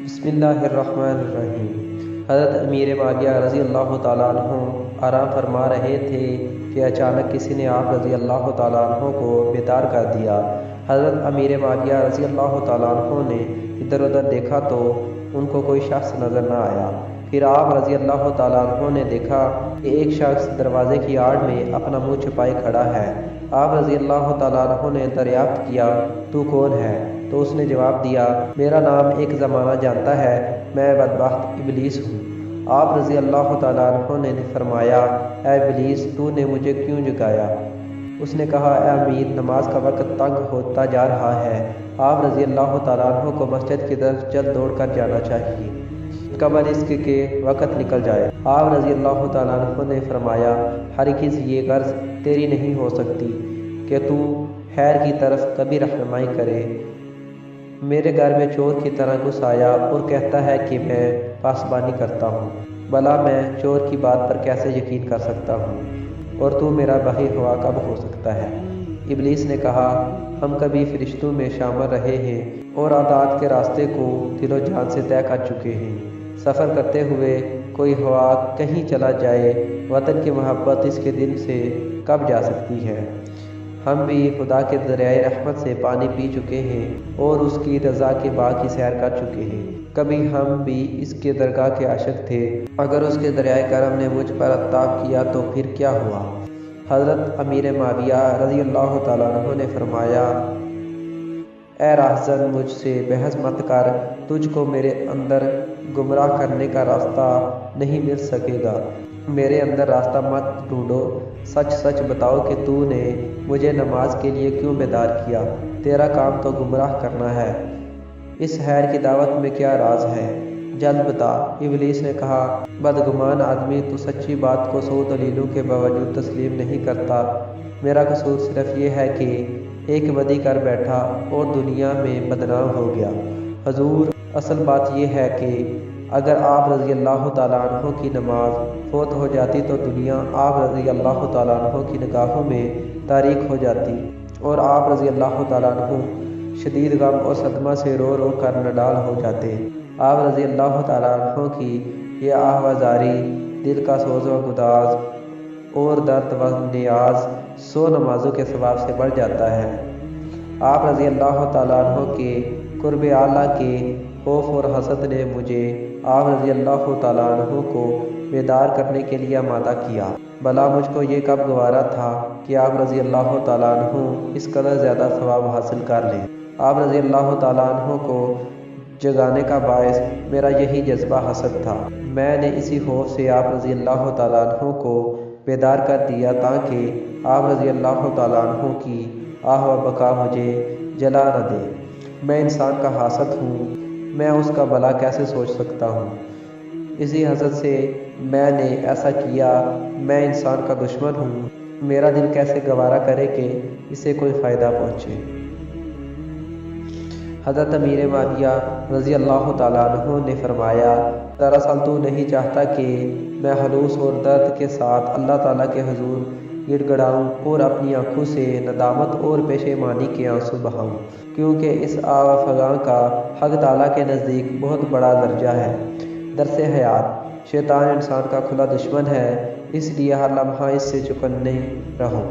بسم اللہ الرحمن الرحیم۔ حضرت امیر معاویہ رضی اللہ تعالیٰ عنہ آرام فرما رہے تھے کہ اچانک کسی نے آپ رضی اللہ تعالیٰ عنہ کو بیدار کر دیا۔ حضرت امیر معاویہ رضی اللہ تعالیٰ عنہ نے ادھر ادھر دیکھا تو ان کو کوئی شخص نظر نہ آیا۔ پھر آپ رضی اللہ تعالیٰ عنہ نے دیکھا کہ ایک شخص دروازے کی آڑ میں اپنا منہ چھپائے کھڑا ہے۔ آپ رضی اللہ تعالیٰ عنہ نے دریافت کیا، تو کون ہے؟ تو اس نے جواب دیا، میرا نام ایک زمانہ جانتا ہے، میں بدبخت ابلیس ہوں۔ آپ رضی اللہ تعالیٰ عنہ نے فرمایا، اے ابلیس، تو نے مجھے کیوں جگایا؟ اس نے کہا، اے امیر، نماز کا وقت تنگ ہوتا جا رہا ہے۔ آپ رضی اللہ تعالیٰ عنہ کو مسجد کی طرف جلد دوڑ کر جانا چاہیے قبل اس کے وقت نکل جائے۔ آپ رضی اللہ تعالیٰ عنہ نے فرمایا، ہرگز یہ غرض تیری نہیں ہو سکتی کہ تو خیر کی طرف کبھی رہنمائی کرے۔ میرے گھر میں چور کی طرح گھس آیا اور کہتا ہے کہ میں پاسبانی کرتا ہوں، بھلا میں چور کی بات پر کیسے یقین کر سکتا ہوں، اور تو میرا بھائی ہوا کب ہو سکتا ہے؟ ابلیس نے کہا، ہم کبھی فرشتوں میں شامل رہے ہیں اور عادات کے راستے کو دل و جان سے طے کر چکے ہیں۔ سفر کرتے ہوئے کوئی ہوا کہیں چلا جائے، وطن کی محبت اس کے دل سے کب جا سکتی ہے؟ ہم بھی خدا کے دریائے رحمت سے پانی پی چکے ہیں اور اس کی رضا کے باغ کی سیر کر چکے ہیں۔ کبھی ہم بھی اس کے درگاہ کے عاشق تھے، اگر اس کے دریائے کرم نے مجھ پر عطاب کیا تو پھر کیا ہوا؟ حضرت امیر معاویہ رضی اللہ تعالیٰ عنہ نے فرمایا، اے راہزن، مجھ سے بحث مت کر، تجھ کو میرے اندر گمراہ کرنے کا راستہ نہیں مل سکے گا۔ میرے اندر راستہ مت ڈھونڈو، سچ سچ بتاؤ کہ تو نے مجھے نماز کے لیے کیوں بیدار کیا؟ تیرا کام تو گمراہ کرنا ہے۔ اس خیر کی دعوت میں کیا راز ہے؟ جلد بتا۔ ابلیس نے کہا، بدگمان آدمی، تو سچی بات کو 100 دلیلوں کے باوجود تسلیم نہیں کرتا۔ میرا قصور صرف یہ ہے کہ ایک بدی کر بیٹھا اور دنیا میں بدنام ہو گیا۔ حضور، اصل بات یہ ہے کہ اگر آپ رضی اللہ تعالیٰ عنہ کی نماز فوت ہو جاتی تو دنیا آپ رضی اللہ تعالیٰ عنہ کی نگاہوں میں تاریک ہو جاتی اور آپ رضی اللہ تعالیٰ عنہ شدید غم اور صدمہ سے رو رو کر نڈال ہو جاتے۔ آپ رضی اللہ تعالیٰ عنہ کی یہ آہوازاری دل کا سوز و گداز اور درد و نیاز 100 نمازوں کے ثواب سے بڑھ جاتا ہے۔ آپ رضی اللہ تعالیٰ عنہ کے قرب اعلیٰ کے خوف اور حسد نے مجھے آپ رضی اللہ تعالیٰ عنہ کو بیدار کرنے کے لیے آمادہ کیا۔ بھلا مجھ کو یہ کب گوارا تھا کہ آپ رضی اللہ تعالیٰ عنہ اس قدر زیادہ ثواب حاصل کر لیں۔ آپ رضی اللہ تعالیٰ عنہ کو جگانے کا باعث میرا یہی جذبہ حسد تھا۔ میں نے اسی خوف سے آپ رضی اللہ تعالیٰ عنہ کو بیدار کر دیا تاکہ آپ رضی اللہ تعالیٰ عنہ کی آہ و بکا مجھے جلا نہ دے۔ میں انسان کا حاسد ہوں، میں اس کا بھلا کیسے سوچ سکتا ہوں؟ اسی حسد سے میں نے ایسا کیا۔ میں انسان کا دشمن ہوں، میرا دل کیسے گوارا کرے کہ اسے کوئی فائدہ پہنچے؟ حضرت امیر معاویہ رضی اللہ تعالیٰ عنہ نے فرمایا، دراصل تو نہیں چاہتا کہ میں خلوص اور درد کے ساتھ اللہ تعالیٰ کے حضور گڑ گڑاؤں اور اپنی آنکھوں سے ندامت اور پشیمانی کے آنسو بہاؤں، کیونکہ اس آب فغاں کا حق تعالیٰ کے نزدیک بہت بڑا درجہ ہے۔ درس حیات، شیطان انسان کا کھلا دشمن ہے، اس لیے ہر لمحہ اس سے چکنے رہو۔